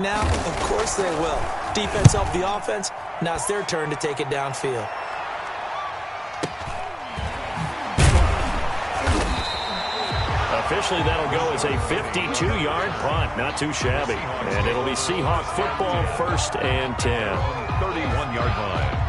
Now, of course they will. Defense helped the offense. Now it's their turn to take it downfield. Officially, that'll go as a 52-yard punt. Not too shabby. And it'll be Seahawk football, 1st and 10. 31-yard line.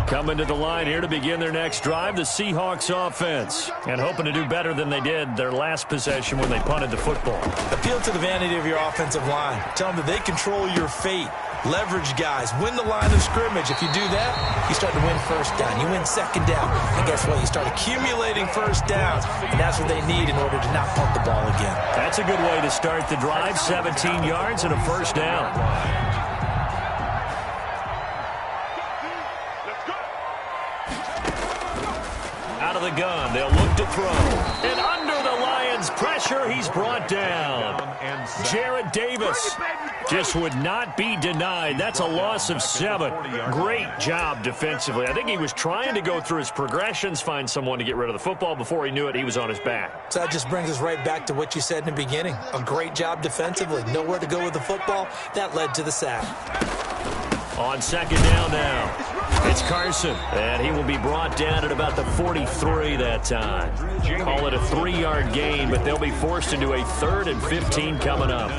Coming to the line here to begin their next drive, the Seahawks offense. And hoping to do better than they did their last possession when they punted the football. Appeal to the vanity of your offensive line. Tell them that they control your fate. Leverage guys. Win the line of scrimmage. If you do that, you start to win first down. You win second down. And guess what? You start accumulating first downs. And that's what they need in order to not punt the ball again. That's a good way to start the drive. 17 yards and a first down. Out of the gun, they'll look to throw. And under the Lions' pressure, he's brought down. Jarrett Davis just would not be denied. That's a loss of 7. Great job defensively. I think he was trying to go through his progressions, find someone to get rid of the football. Before he knew it, he was on his back. So that just brings us right back to what you said in the beginning. A great job defensively. Nowhere to go with the football. That led to the sack. On second down now. It's Carson, and he will be brought down at about the 43 that time. Call it a 3-yard gain, but they'll be forced into a 3rd and 15 coming up.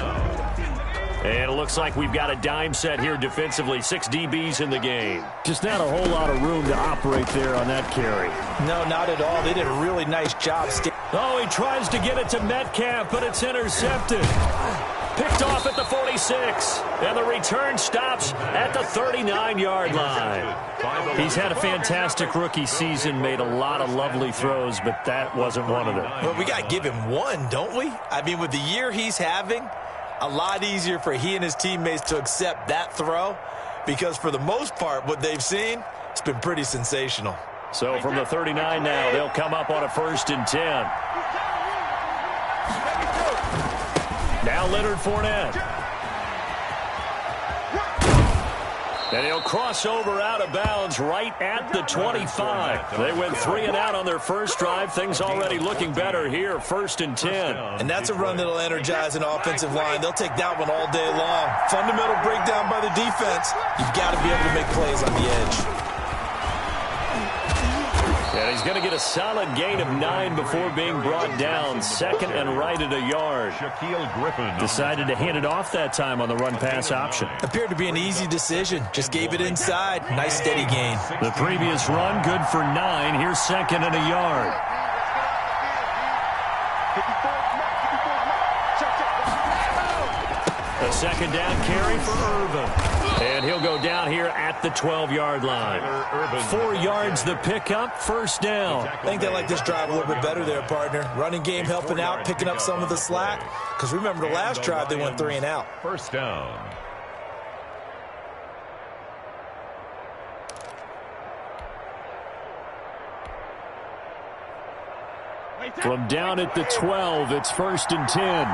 And it looks like we've got a dime set here defensively. 6 DBs in the game. Just not a whole lot of room to operate there on that carry. No, not at all. They did a really nice job. Oh, he tries to get it to Metcalf, but it's intercepted. Picked off at the 46, and the return stops at the 39-yard line. He's had a fantastic rookie season, made a lot of lovely throws, but that wasn't one of them. Well, we got to give him one, don't we? I mean, with the year he's having, a lot easier for he and his teammates to accept that throw, because for the most part, what they've seen, it's been pretty sensational. So from the 39 now, they'll come up on a 1st and 10. Now Leonard Fournette. And he'll cross over out of bounds right at the 25. They went 3 and out on their first drive. Things already looking better here. 1st and 10. And that's a run that'll energize an offensive line. They'll take that one all day long. Fundamental breakdown by the defense. You've got to be able to make plays on the edge. And he's going to get a solid gain of 9 before being brought down. 2nd and right at a yard. Decided to hand it off that time on the run-pass option. Appeared to be an easy decision. Just gave it inside. Nice steady gain. The previous run, good for 9. Here's 2nd and a yard. A 2nd down carry for Irvin. And he'll go down here at the 12-yard line. 4 yards the pickup, 1st down. I think they like this drive a little bit better there, partner. Running game helping out, picking up some of the slack. Because remember the last drive, they went 3 and out. 1st down. From down at the 12, it's 1st and 10.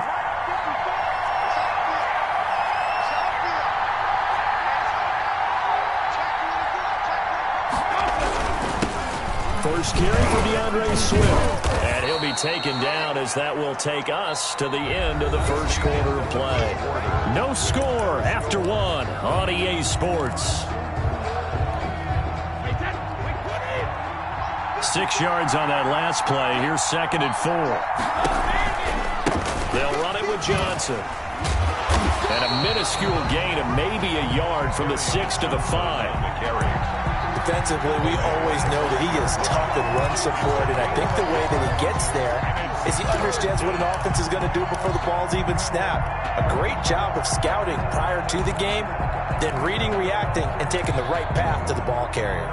First carry for DeAndre Swift. And he'll be taken down as that will take us to the end of the first quarter of play. No score after 1 on EA Sports. 6 yards on that last play. Here's 2nd and 4. They'll run it with Johnson. And a minuscule gain of maybe a yard from the 6 to the 5. Defensively, we always know that he is tough in run support, and I think the way that he gets there is he understands what an offense is going to do before the ball's even snapped. A great job of scouting prior to the game, then reading, reacting, and taking the right path to the ball carrier.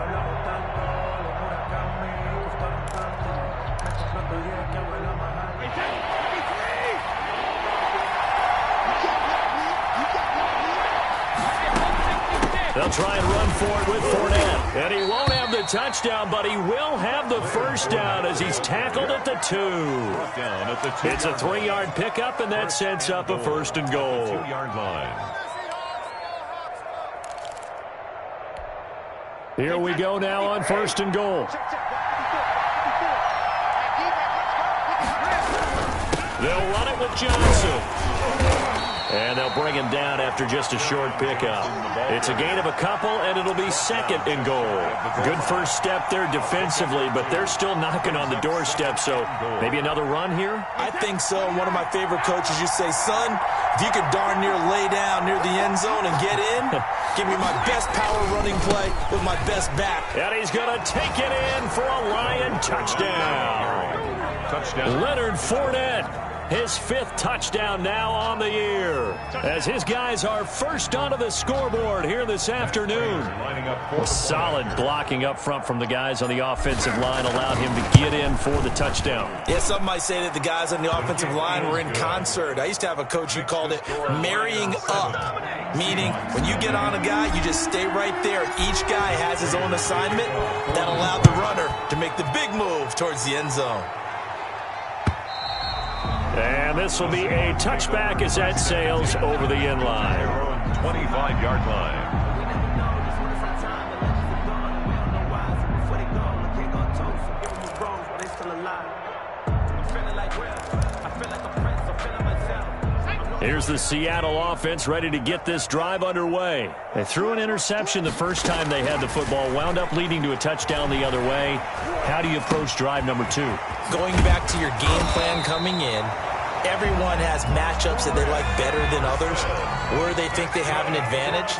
They'll try and run for it with Fournette. And he won't have the touchdown, but he will have the first down as he's tackled at the 2. It's a 3-yard pickup, and that sets up a 1st and goal. 2-yard line. Here we go now on 1st and goal. They'll run it with Johnson. And they'll bring him down after just a short pickup. It's a gain of a couple, and it'll be 2nd and goal. Good first step there defensively, but they're still knocking on the doorstep, so maybe another run here? I think so. One of my favorite coaches used to say, son, if you could darn near lay down near the end zone and get in, give me my best power running play with my best back. And he's going to take it in for a Lion touchdown. Leonard Fournette. His 5th touchdown now on the year, as his guys are first onto the scoreboard here this afternoon. Solid blocking up front from the guys on the offensive line allowed him to get in for the touchdown. Yeah, some might say that the guys on the offensive line were in concert. I used to have a coach who called it marrying up, meaning when you get on a guy, you just stay right there. Each guy has his own assignment that allowed the runner to make the big move towards the end zone. And this will be a touchback as that sails over the end line. 25-yard line. Here's the Seattle offense ready to get this drive underway. They threw an interception the first time they had the football, wound up leading to a touchdown the other way. How do you approach drive number 2? Going back to your game plan coming in, everyone has matchups that they like better than others, where they think they have an advantage.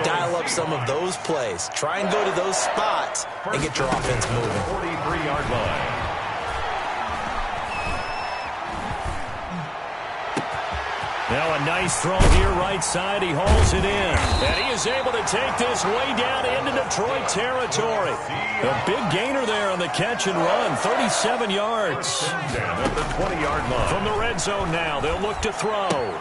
Dial up some of those plays. Try and go to those spots and get your offense moving. 43-yard line. Now a nice throw here right side. He hauls it in. And he is able to take this way down into Detroit territory. A big gainer there on the catch and run. 37 yards. Down at the 20-yard line. From the red zone now, they'll look to throw.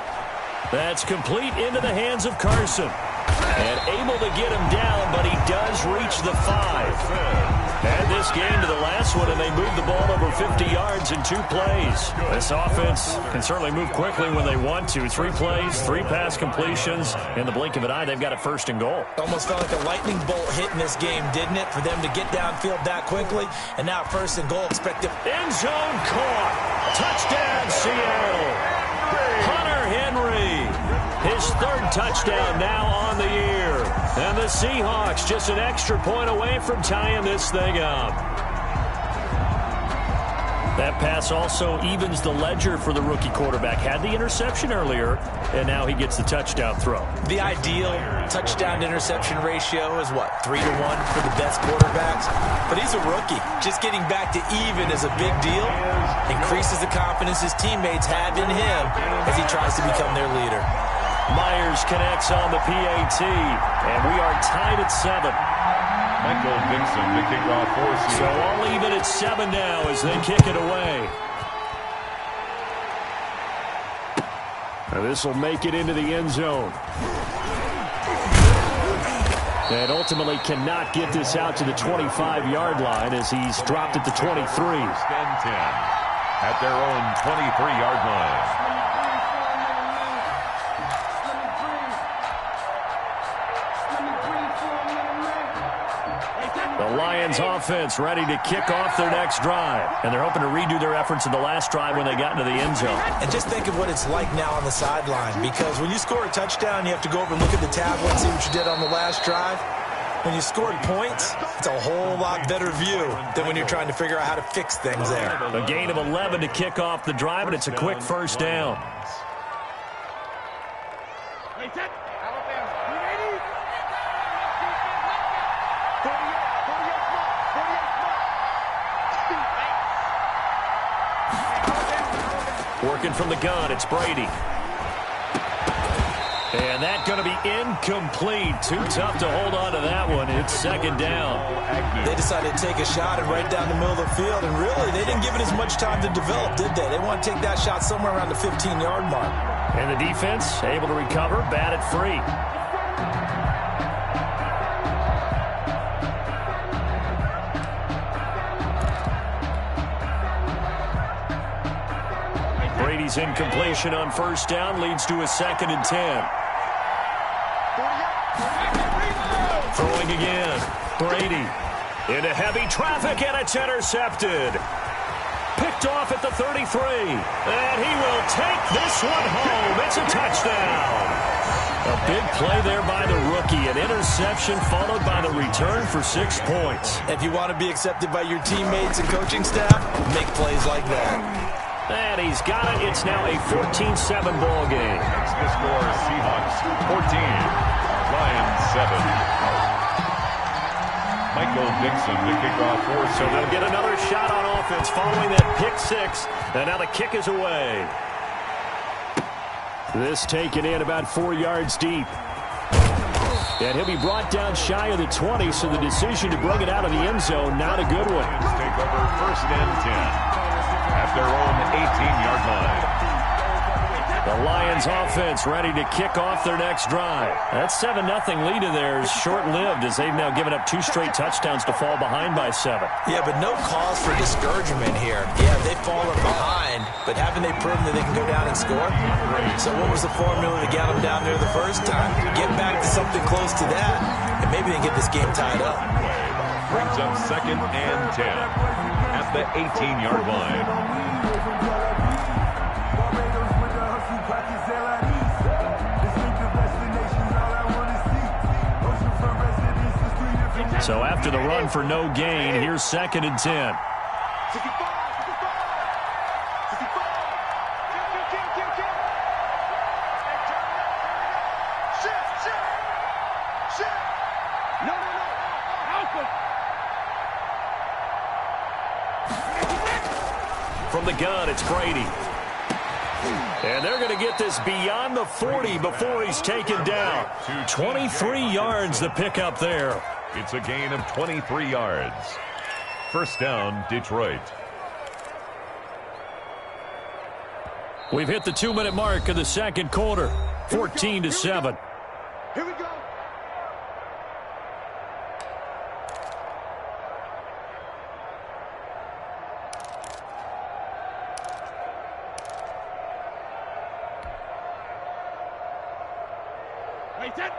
That's complete into the hands of Carson. And able to get him down, but he does reach the 5. Add this game to the last one, and they moved the ball over 50 yards in 2 plays. This offense can certainly move quickly when they want to. 3 plays, 3 pass completions. In the blink of an eye, they've got a 1st and goal. Almost felt like a lightning bolt hit in this game, didn't it? For them to get downfield that quickly. And now 1st and goal expected. End zone caught. Touchdown, Seattle. Hunter Henry. His 3rd touchdown now on the year. And the Seahawks just an extra point away from tying this thing up. That pass also evens the ledger for the rookie quarterback. Had the interception earlier, and now he gets the touchdown throw. The ideal touchdown-interception ratio is what, 3-1 for the best quarterbacks? But he's a rookie. Just getting back to even is a big deal. Increases the confidence his teammates have in him as he tries to become their leader. Myers connects on the PAT, and we are tied at 7. Michael Dixon to kick off for Seattle. So all even at 7 now as they kick it away. And this will make it into the end zone. And ultimately cannot get this out to the 25-yard line as he's dropped at the 23. 10 at their own 23-yard line. The Lions offense ready to kick off their next drive. And they're hoping to redo their efforts in the last drive when they got into the end zone. And just think of what it's like now on the sideline, because when you score a touchdown, you have to go over and look at the tablet and see what you did on the last drive. When you scored points, it's a whole lot better view than when you're trying to figure out how to fix things there. A gain of 11 to kick off the drive, and it's a quick 1st down. Working from the gun, it's Brady. And that's going to be incomplete. Too tough to hold on to that one. It's 2nd down. They decided to take a shot and right down the middle of the field, and really, they didn't give it as much time to develop, did they? They want to take that shot somewhere around the 15-yard mark. And the defense able to recover, batted free. Brady's incompletion on 1st down leads to a 2nd and 10. Throwing again. Brady into heavy traffic, and it's intercepted. Picked off at the 33, and he will take this one home. It's a touchdown. A big play there by the rookie. An interception followed by the return for 6 points. If you want to be accepted by your teammates and coaching staff, make plays like that. And he's got it. It's now a 14-7 ball game. That's the score. Seahawks 14, Lions 7. Michael Dixon to kick off for. So they'll get another shot on offense following that pick six. And now the kick is away. This taken in about 4 yards deep. And he'll be brought down shy of the 20, so the decision to bring it out of the end zone, not a good one. Take over 1st and 10 at their own 18-yard line. The Lions offense ready to kick off their next drive. That 7-0 lead of theirs short-lived as they've now given up 2 straight touchdowns to fall behind by 7. Yeah, but no cause for discouragement here. Yeah, they've fallen behind, but haven't they proven that they can go down and score? So what was the formula to get them down there the first time? Get back to something close to that, and maybe they can get this game tied up. Brings up 2nd and 10 at the 18-yard line. So after the run for no gain, here's 2nd and 10. From the gun, it's Brady. And they're going to get this beyond the 40 before he's taken down. 23 yards the pickup there. It's a gain of 23 yards. 1st down, Detroit. We've hit the 2-minute mark of the second quarter. 14-7. Here we go.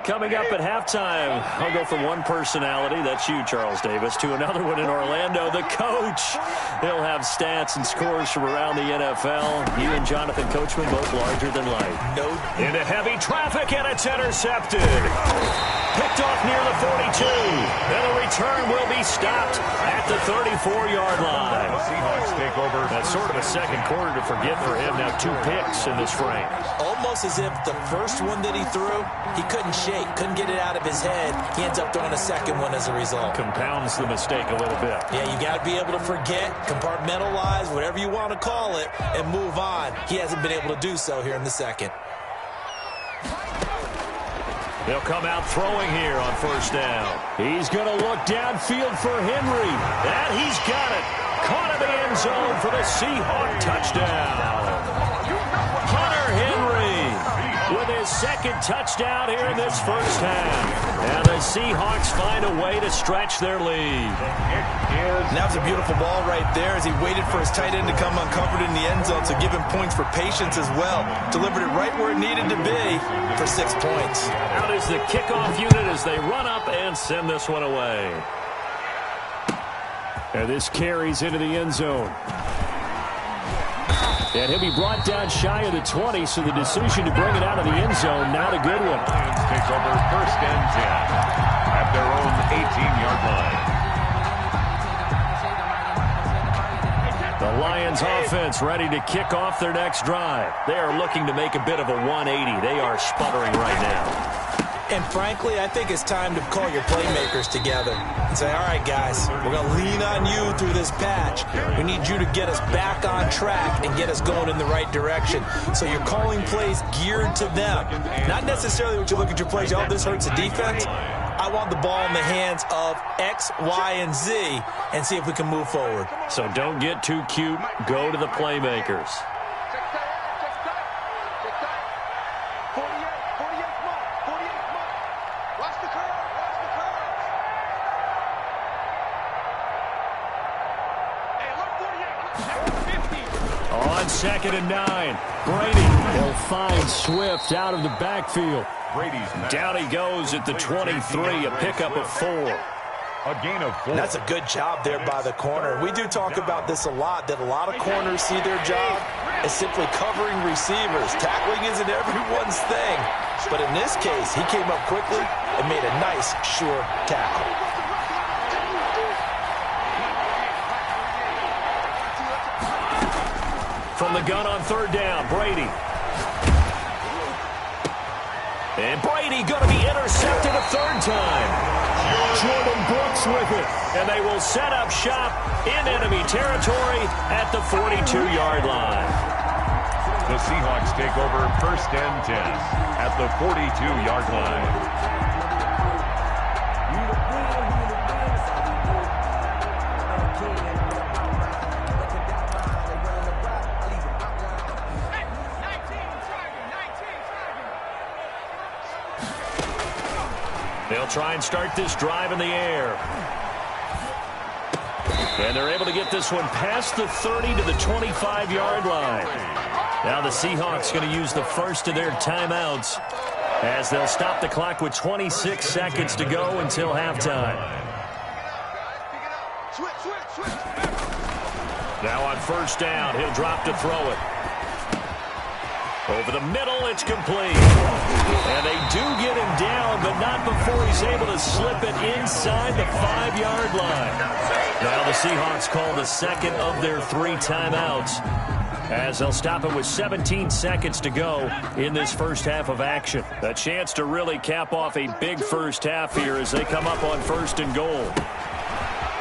Coming up at halftime, I'll go from one personality, that's you, Charles Davis, to another one in Orlando, the coach. He'll have stats and scores from around the NFL. He and Jonathan Coachman both larger than life. Into heavy traffic, and it's intercepted. Picked off near the 42. And the return will be stopped at the 34-yard line. Seahawks take over. That's sort of a second quarter to forget for him. Now 2 picks in this frame. Almost as if the first one that he threw, he couldn't shake, couldn't get it out of his head. He ends up throwing a second one as a result. Compounds the mistake a little bit. Yeah, you got to be able to forget, compartmentalize, whatever you want to call it, and move on. He hasn't been able to do so here in the second. They'll come out throwing here on 1st down. He's going to look downfield for Henry. And he's got it. Caught in the end zone for the Seahawk touchdown. Hunter Henry with his 2nd touchdown here in this first half. And the Seahawks find a way to stretch their lead. And that was a beautiful ball right there as he waited for his tight end to come uncovered in the end zone to give him points for patience as well. Delivered it right where it needed to be for 6 points. Out is the kickoff unit as they run up and send this one away. And this carries into the end zone. And he'll be brought down shy of the 20, so the decision to bring it out of the end zone, not a good one. Lions take over 1st and 10 at their own 18-yard line. The Lions offense ready to kick off their next drive. They are looking to make a bit of a 180. They are sputtering right now. And frankly, I think it's time to call your playmakers together and say, all right, guys, we're going to lean on you through this patch. We need you to get us back on track and get us going in the right direction. So you're calling plays geared to them. Not necessarily what you look at your plays, oh, this hurts the defense. I want the ball in the hands of X, Y, and Z and see if we can move forward. So don't get too cute. Go to the playmakers. On 2nd and 9, Brady will find Swift out of the backfield. Brady's back. Down he goes at the 23, a pickup of 4. A gain of 4. And that's a good job there by the corner. We do talk about this a lot, that a lot of corners see their job as simply covering receivers. Tackling isn't everyone's thing. But in this case, he came up quickly and made a nice, sure tackle. From the gun on third down, Brady. And Brady going to be intercepted a third time. Jordan Brooks with it. And they will set up shop in enemy territory at the 42-yard line. The Seahawks take over 1st and 10 at the 42-yard line. They'll try and start this drive in the air. And they're able to get this one past the 30 to the 25-yard line. Now the Seahawks going to use the first of their timeouts as they'll stop the clock with 26 seconds to go until halftime. Now on first down, he'll drop to throw it. Over the middle, it's complete. And they do get him down, but not before he's able to slip it inside the 5-yard line. Now the Seahawks call the second of their 3 timeouts as they'll stop it with 17 seconds to go in this first half of action. A chance to really cap off a big first half here as they come up on 1st and goal.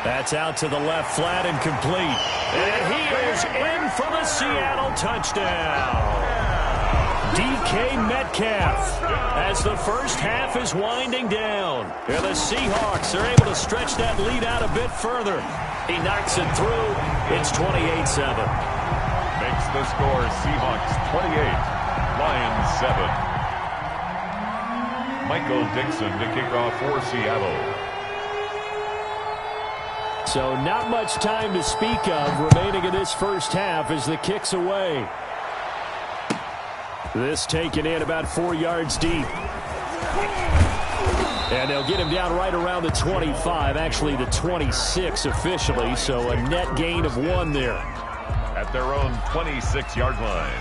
That's out to the left, flat and complete. And he is in for the Seattle touchdown. DK Metcalf as the first half is winding down. And the Seahawks are able to stretch that lead out a bit further. He knocks it through. It's 28-7. Makes the score Seahawks 28, Lions 7. Michael Dixon to kick off for Seattle. So not much time to speak of remaining in this first half as the kick's away. This taken in about 4 yards deep. And they'll get him down right around the 25, actually the 26 officially, so a net gain of 1 there. At their own 26-yard line.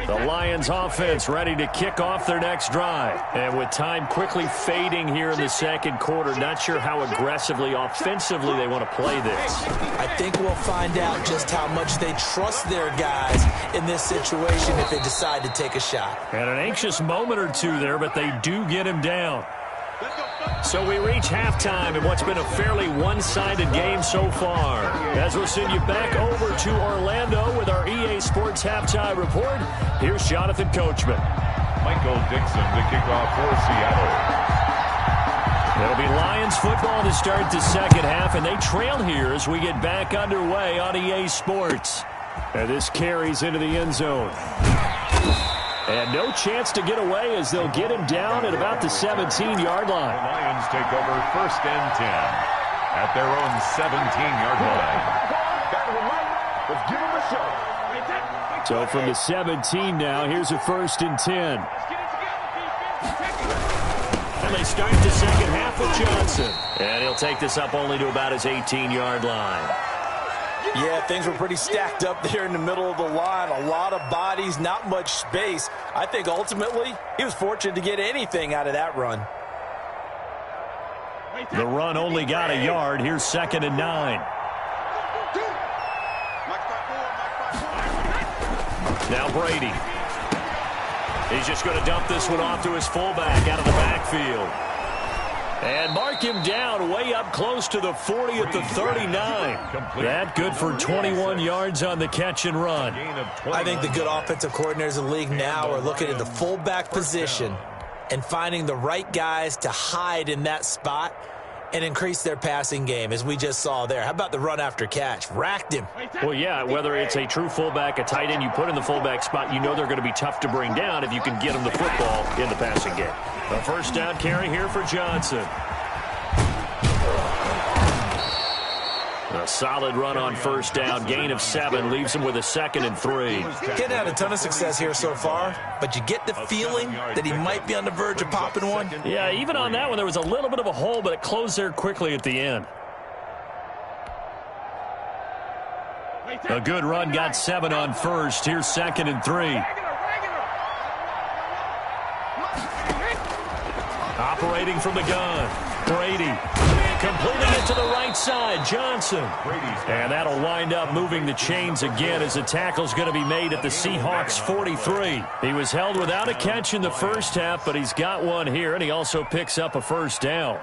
The Lions offense ready to kick off their next drive. And with time quickly fading here in the second quarter, not sure how aggressively, offensively they want to play this. I think we'll find out just how much they trust their guys in this situation if they decide to take a shot. And an anxious moment or two there, but they do get him down. So we reach halftime in what's been a fairly one-sided game so far. As we'll send you back over to Orlando with our EA Sports Halftime Report, here's Jonathan Coachman. Michael Dixon to kick off for Seattle. It'll be Lions football to start the second half, and they trail here as we get back underway on EA Sports. And this carries into the end zone. And no chance to get away as they'll get him down at about the 17-yard line. The Lions take over 1st and 10 at their own 17-yard line. So from the 17 now, here's a 1st and 10. And they start the second half with Johnson. And he'll take this up only to about his 18-yard line. Yeah, things were pretty stacked up there in the middle of the line. A lot of bodies, not much space. I think ultimately he was fortunate to get anything out of that run. The run only got a yard. Here's 2nd and 9. Now Brady. He's just going to dump this one off to his fullback out of the backfield. And mark him down way up close to the 40 at the 39. That good for 21 yards on the catch and run. I think the good offensive coordinators in the league now are looking at the fullback position and finding the right guys to hide in that spot and increase their passing game, as we just saw there. How about the run after catch? Racked him. Well, yeah, whether it's a true fullback, a tight end you put in the fullback spot, you know they're going to be tough to bring down if you can get them the football in the passing game. A first down carry here for Johnson. A solid run on first down. Gain of 7 leaves him with a 2nd and 3. Getting had a ton of success here so far, but you get the feeling that he might be on the verge of popping one. Yeah, even on that one, there was a little bit of a hole, but it closed there quickly at the end. A good run, got 7 on first. Here's 2nd and 3. Operating from the gun. Brady. Completing it to the right side. Johnson. And that'll wind up moving the chains again as the tackle's going to be made at the Seahawks 43. He was held without a catch in the first half, but he's got one here, and he also picks up a first down.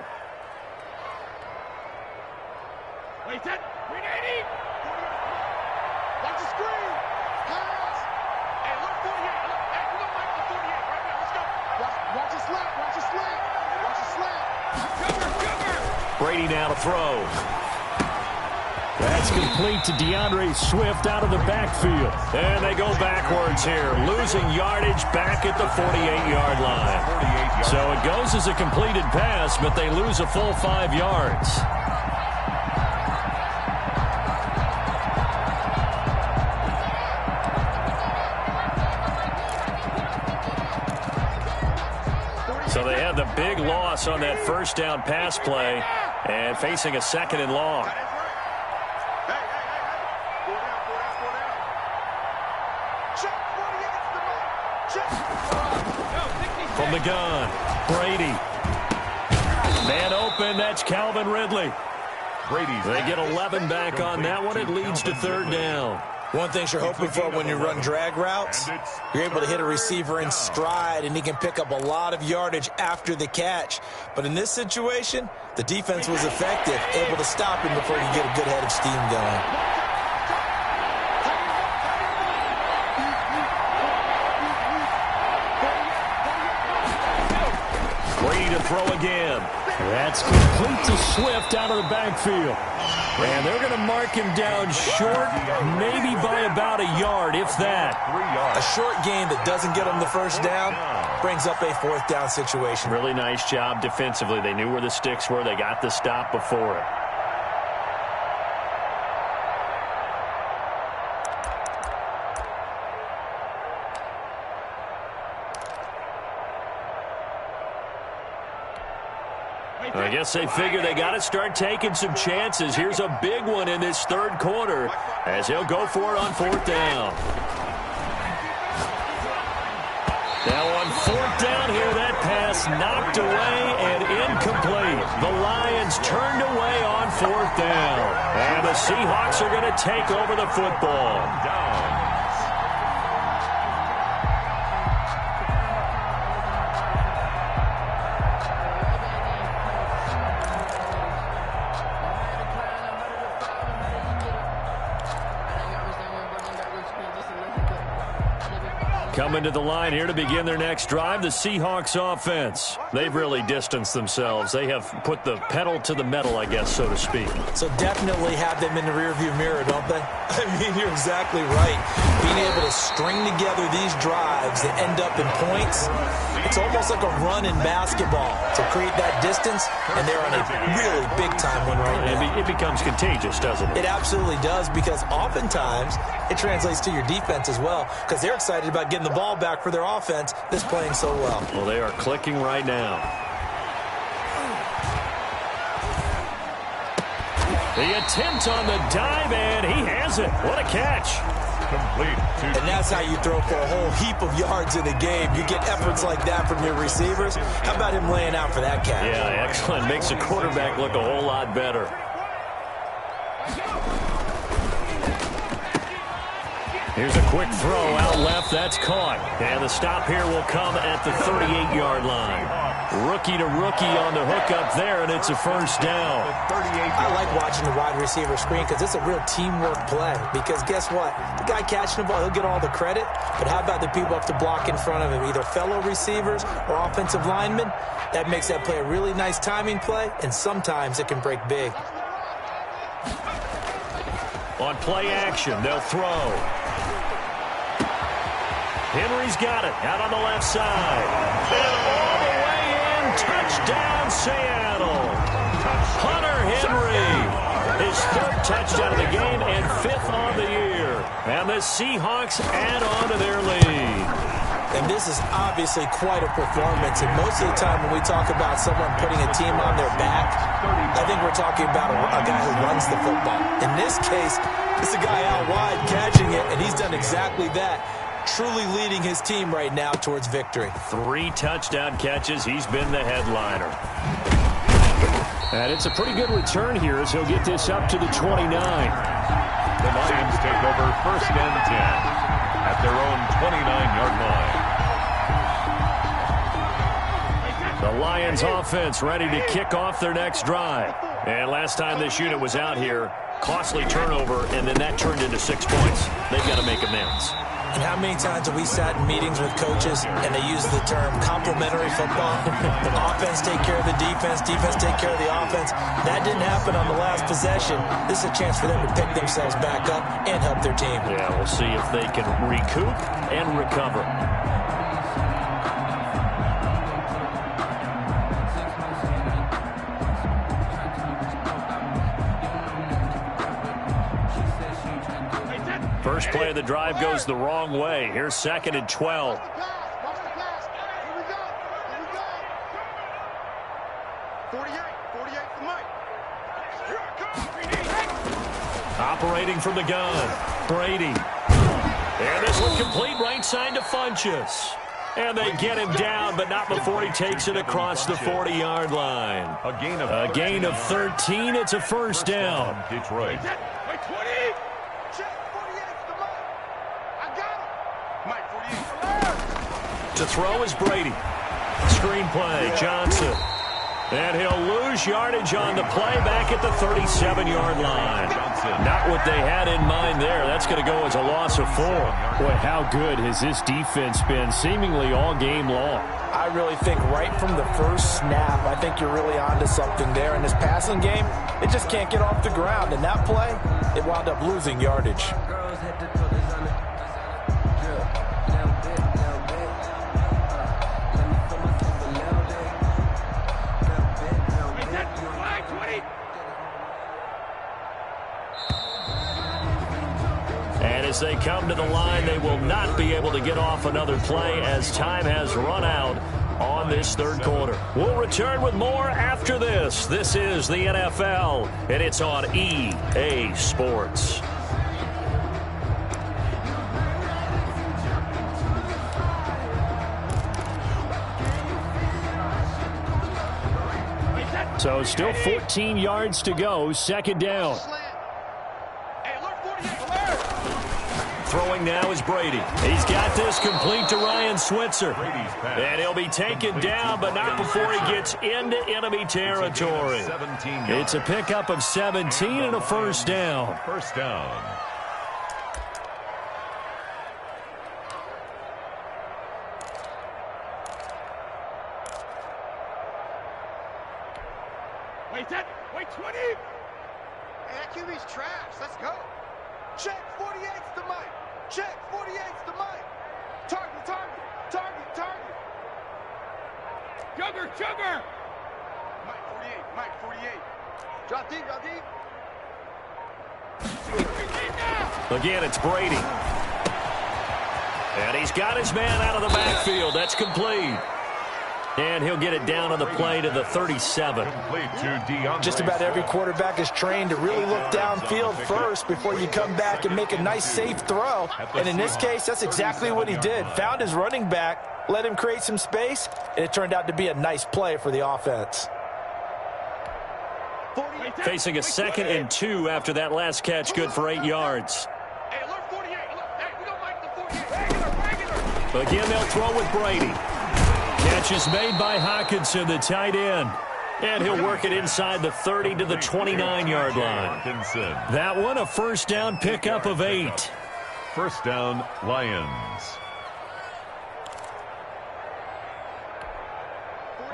Brady now to throw. That's complete to DeAndre Swift out of the backfield. And they go backwards here, losing yardage back at the 48-yard line. So it goes as a completed pass, but they lose a full 5 yards. So they had the big loss on that first down pass play and facing a 2nd and long. From the gun, Brady. Man open, that's Calvin Ridley. They get 11 back on that one. It leads to 3rd down. One thing you're hoping for when you run drag routes, you're able to hit a receiver in stride, and he can pick up a lot of yardage after the catch. But in this situation, the defense was effective, able to stop him before he could get a good head of steam going. Brady to throw again. That's complete to Swift out of the backfield. And they're going to mark him down short, maybe by about a yard, if that. A short gain that doesn't get him the first down brings up a 4th down situation. Really nice job defensively. They knew where the sticks were. They got the stop before it. I guess they figure they got to start taking some chances. Here's a big one in this 3rd quarter as he'll go for it on 4th down. Now on 4th down here, that pass knocked away and incomplete. The Lions turned away on 4th down. And the Seahawks are going to take over the football. Coming to the line here to begin their next drive, the Seahawks offense. They've really distanced themselves. They have put the pedal to the metal, I guess, so to speak. So definitely have them in the rearview mirror, don't they? I mean, you're exactly right. Being able to string together these drives that end up in points, it's almost like a run in basketball to create that distance, and they're on a really big-time one right now. It becomes contagious, doesn't it? It absolutely does, because oftentimes it translates to your defense as well, because they're excited about getting the ball back for their offense that's playing so well. Well, they are clicking right now. The attempt on the dive, and he has it. What a catch. Complete. And that's how you throw for a whole heap of yards in a game. You get efforts like that from your receivers. How about him laying out for that catch? Yeah, excellent. Makes the quarterback look a whole lot better. Here's a quick throw out left. That's caught. And the stop here will come at the 38-yard line. Rookie to rookie on the hookup there, and it's a first down. I like watching the wide receiver screen because it's a real teamwork play. Because guess what? The guy catching the ball, he'll get all the credit. But how about the people up to block in front of him, either fellow receivers or offensive linemen? That makes that play a really nice timing play, and sometimes it can break big. On play action, they'll throw. Henry's got it out on the left side. And all the way in, touchdown Seattle. Hunter Henry, his 3rd touchdown of the game and 5th on the year. And the Seahawks add on to their lead. And this is obviously quite a performance. And most of the time when we talk about someone putting a team on their back, I think we're talking about a guy who runs the football. In this case, it's a guy out wide catching it, and he's done exactly that. Truly leading his team right now towards victory. 3 touchdown catches. He's been the headliner. And it's a pretty good return here as he'll get this up to the 29. The Lions take over 1st and 10 at their own 29-yard line. The Lions offense ready to kick off their next drive. And last time this unit was out here, costly turnover, and then that turned into 6 points. They've got to make amends. And how many times have we sat in meetings with coaches and they use the term complementary football? Offense take care of the defense, defense take care of the offense. That didn't happen on the last possession. This is a chance for them to pick themselves back up and help their team. Yeah, we'll see if they can recoup and recover. First play of the drive goes the wrong way. Here's 2nd and 12. Operating from the gun, Brady. And this one complete right side to Funchess. And they get him down, but not before he takes it across the 40-yard line. A gain of 13. It's a first down. Detroit. To throw is Brady. Screen play, Johnson. And he'll lose yardage on the play back at the 37-yard line. Not what they had in mind there. That's going to go as a loss of 4. Boy, how good has this defense been seemingly all game long? I really think right from the first snap, I think you're really onto something there. In this passing game, it just can't get off the ground. In that play, it wound up losing yardage. As they come to the line, they will not be able to get off another play as time has run out on this 3rd quarter. We'll return with more after this. This is the NFL, and it's on EA Sports. So still 14 yards to go, 2nd down. Throwing now is Brady. He's got this complete to Ryan Switzer. And he'll be taken down, but not before he gets into enemy territory. It's a pickup of 17 and a first down. First down. Wait, 20. Hey, that QB's trash. Let's go. Check 48's the mic. Check 48's the mic. Target. Jugger. Mike 48. Drop deep. Again, it's Brady. And he's got his man out of the backfield. That's complete. And he'll get it down on the play to the 37. Just about every quarterback is trained to really look downfield first before you come back and make a nice, safe throw. And in this case, that's exactly what he did. Found his running back, let him create some space, and it turned out to be a nice play for the offense. Facing a 2nd and 2 after that last catch, good for 8 yards. Again, they'll throw with Brady. Catch is made by Hawkinson, the tight end. And he'll work it inside the 30 to the 29-yard line. That one, a first down pickup of 8. First down, Lions.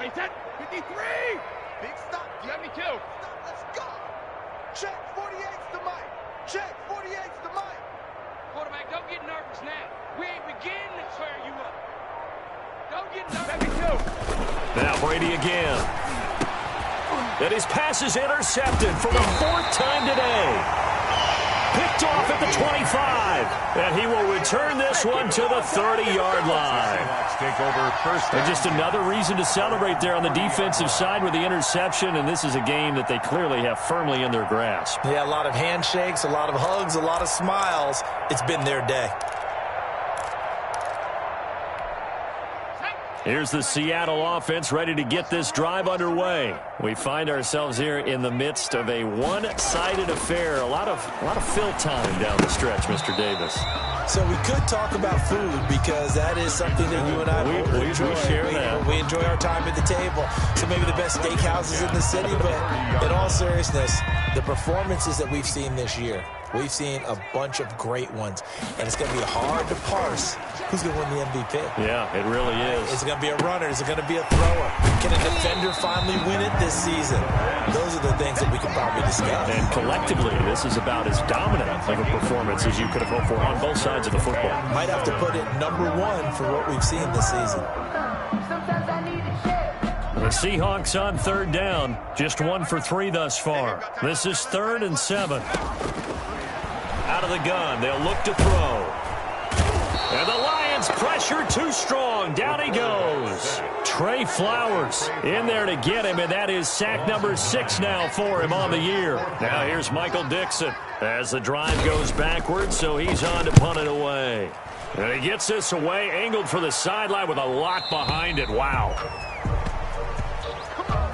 Wait, 53. Big stop. 72. Let's go. Check 48's the mic. Check 48's the mic. Quarterback, don't get nervous now. We ain't beginning to tear you up. Don't get nervous. Now Brady again. And his pass is intercepted for the 4th time today. Picked off at the 25. And he will return this one to the 30-yard line. Take over first. And just another reason to celebrate there on the defensive side with the interception, and this is a game that they clearly have firmly in their grasp. Yeah, a lot of handshakes, a lot of hugs, a lot of smiles. It's been their day. Here's the Seattle offense ready to get this drive underway. We find ourselves here in the midst of a one-sided affair. A lot of fill time down the stretch, Mr. Davis. So we could talk about food because that is something that you and I we share that. We enjoy our time at the table. So maybe the best steakhouses in the city, but in all seriousness, the performances that we've seen this year, we've seen a bunch of great ones, and it's going to be hard to parse who's going to win the MVP. Yeah, it really is. Is it going to be a runner? Is it going to be a thrower? Can a defender finally win it this season? Those are the things that we could probably discuss. And collectively, this is about as dominant of a performance as you could have hoped for on both sides of the football. Might have to put it number one for what we've seen this season. The Seahawks on third down, just 1 for 3 thus far. This is 3rd and 7. Out of the gun, they'll look to throw. And the Lions pressure too strong. Down he goes. Trey Flowers in there to get him, and that is sack number 6 now for him on the year. Now here's Michael Dixon as the drive goes backwards, so he's on to punt it away. And he gets this away, angled for the sideline with a lot behind it. Wow.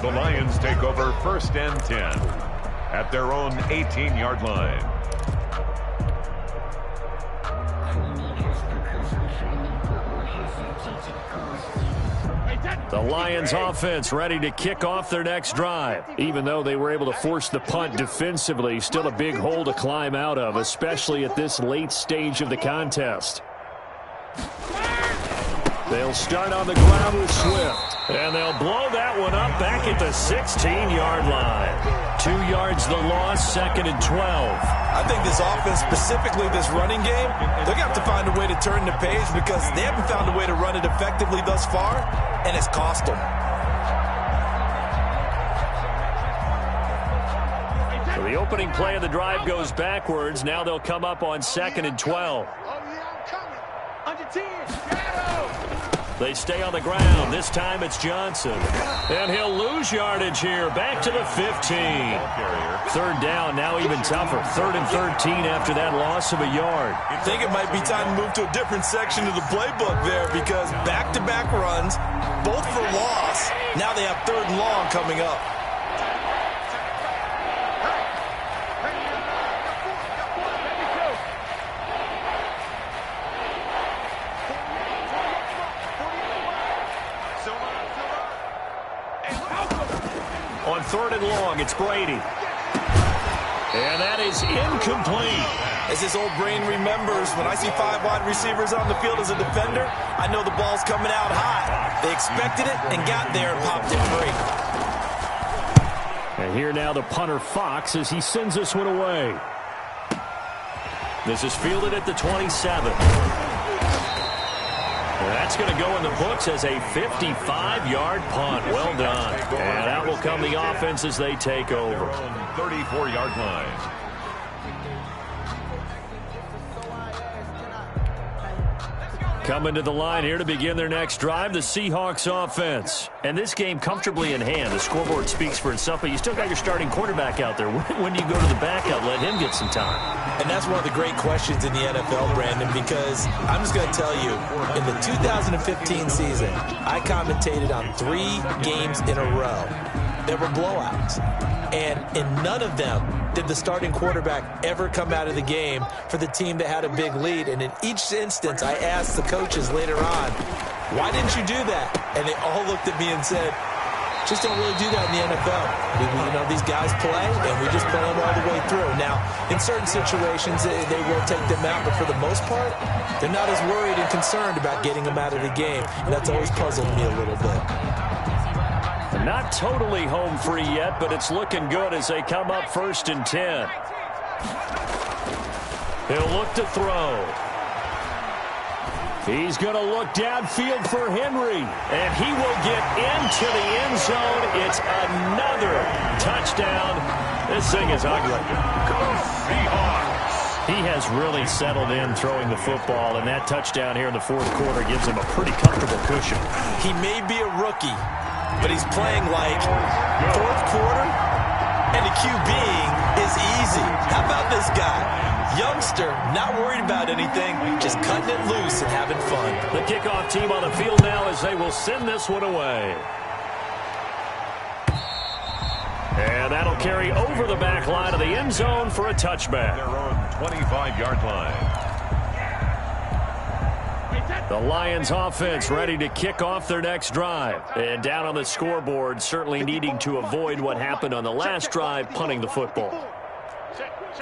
The Lions take over 1st and 10 at their own 18-yard line. The Lions offense ready to kick off their next drive. Even though they were able to force the punt defensively, still a big hole to climb out of, especially at this late stage of the contest. They'll start on the ground with Swift, and they'll blow that one up back at the 16-yard line. 2 yards the loss, 2nd and 12. I think this offense, specifically this running game, they're going to have to find a way to turn the page because they haven't found a way to run it effectively thus far, and it's cost them. So the opening play of the drive goes backwards. Now they'll come up on 2nd and 12. Under 10. They stay on the ground. This time it's Johnson. And he'll lose yardage here. Back to the 15. 3rd down, now even tougher. 3rd and 13 after that loss of a yard. I think it might be time to move to a different section of the playbook there because back-to-back runs, both for loss. Now they have 3rd and long coming up. On 3rd and long, it's Brady. And that is incomplete. As this old brain remembers, when I see 5 wide receivers on the field as a defender, I know the ball's coming out high. They expected it and got there and popped it free. And here now the punter Fox as he sends this one away. This is fielded at the 27. That's going to go in the books as a 55-yard punt. Well done. And out will come the offense as they take over. 34-yard line. Coming to the line here to begin their next drive, the Seahawks offense. And this game comfortably in hand. The scoreboard speaks for itself, but you still got your starting quarterback out there. When do you go to the backup, let him get some time? And that's one of the great questions in the NFL, Brandon, because I'm just going to tell you, in the 2015 season, I commentated on 3 games in a row. There were blowouts. And in none of them did the starting quarterback ever come out of the game for the team that had a big lead. And in each instance, I asked the coaches later on, why didn't you do that? And they all looked at me and said, just don't really do that in the NFL. You know, these guys play, and we just play them all the way through. Now, in certain situations, they will take them out, but for the most part, they're not as worried and concerned about getting them out of the game. And that's always puzzled me a little bit. Not totally home free yet, but it's looking good as they come up 1st and 10. He'll look to throw. He's going to look downfield for Henry, and he will get into the end zone. It's another touchdown. This thing is ugly. Go Seahawks! He has really settled in throwing the football, and that touchdown here in the fourth quarter gives him a pretty comfortable cushion. He may be a rookie, but he's playing like fourth quarter, and the QBing is easy. How about this guy? Youngster, not worried about anything, just cutting it loose and having fun. The kickoff team on the field now as they will send this one away. And that'll carry over the back line of the end zone for a touchback. Their own 25-yard line. The Lions offense ready to kick off their next drive. And down on the scoreboard, certainly needing to avoid what happened on the last drive, punting the football.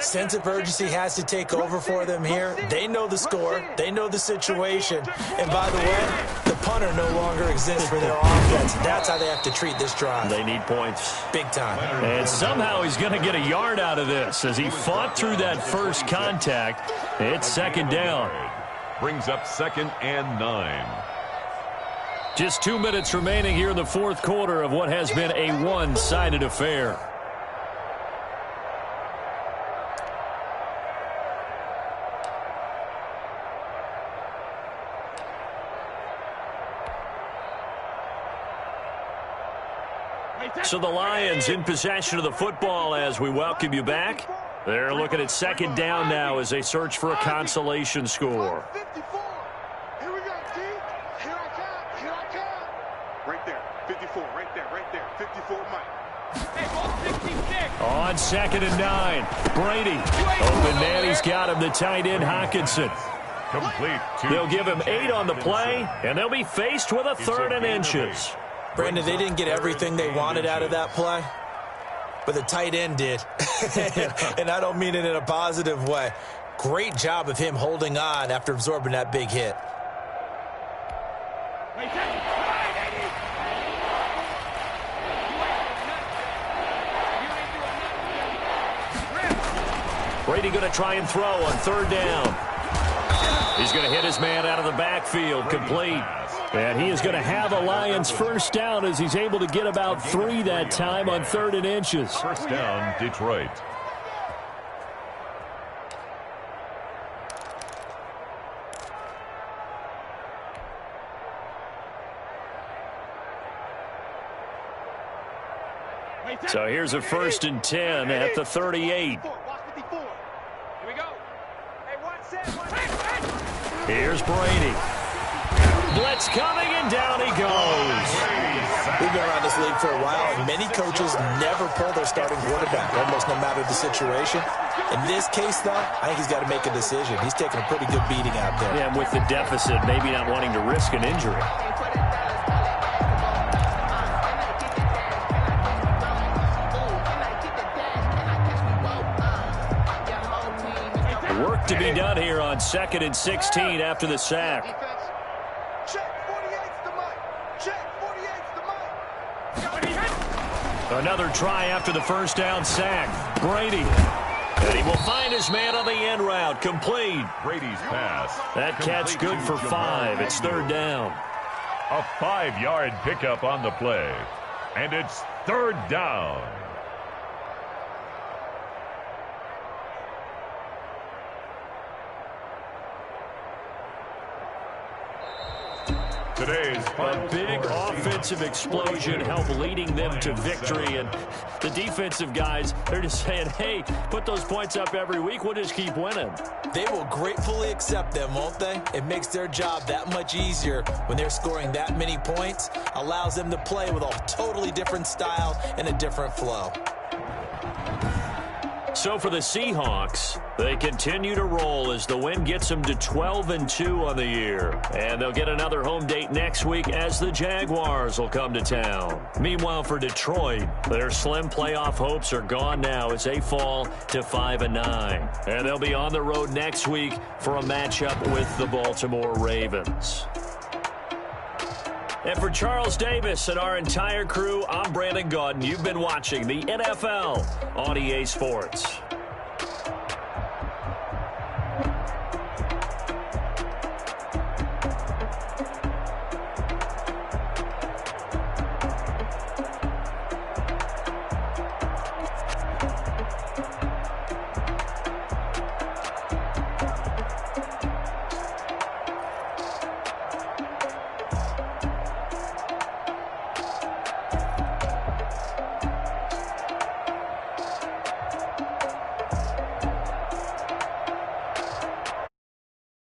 Sense of urgency has to take over for them here. They know the score. They know the situation. And by the way, the punter no longer exists for their offense. That's how they have to treat this drive. They need points. Big time. And somehow he's going to get a yard out of this as he fought through that first contact. It's second down. Brings up 2nd and 9. Just 2 minutes remaining here in the fourth quarter of what has been a one-sided affair. So the Lions in possession of the football as we welcome you back. They're looking at second down now as they search for a consolation score. Here we go, D. Here I come. Here I come. Right there. 54. Right there. 54, Mike. Hey, ball 66. On 2nd and 9. Brady. Open man, he's got him, the tight end Hockenson. Complete. They'll give him 8 on the play, and they'll be faced with a 3rd and inches. Brandon, they didn't get everything they wanted out of that play, but the tight end did. And I don't mean it in a positive way. Great job of him holding on after absorbing that big hit. Brady going to try and throw on 3rd down. He's going to hit his man out of the backfield, complete. And he is going to have a Lions first down as he's able to get about 3 that time on 3rd and inches. First down, Detroit. So here's a 1st and 10 at the 38. Here's Brady. Blitz coming, and down he goes. We've been around this league for a while, and many coaches never pull their starting quarterback, almost no matter the situation. In this case, though, I think he's got to make a decision. He's taking a pretty good beating out there. Yeah, and with the deficit, maybe not wanting to risk an injury. Work to be done here on 2nd and 16 after the sack. Check 48's the mic. Check 48's the mic. Another try after the first down sack. Brady. And he will find his man on the end route. Complete. Brady's pass. That catch good for 5. It's 3rd down. A 5-yard pickup on the play. And it's 3rd down. Today's A big offensive explosion helped leading them to victory. And the defensive guys, they're just saying, hey, put those points up every week. We'll just keep winning. They will gratefully accept them, won't they? It makes their job that much easier when they're scoring that many points. Allows them to play with a totally different style and a different flow. So for the Seahawks, they continue to roll as the win gets them to 12-2 on the year. And they'll get another home date next week as the Jaguars will come to town. Meanwhile, for Detroit, their slim playoff hopes are gone now as they fall to 5-9. And they'll be on the road next week for a matchup with the Baltimore Ravens. And for Charles Davis and our entire crew, I'm Brandon Gaudin. You've been watching the NFL on EA Sports.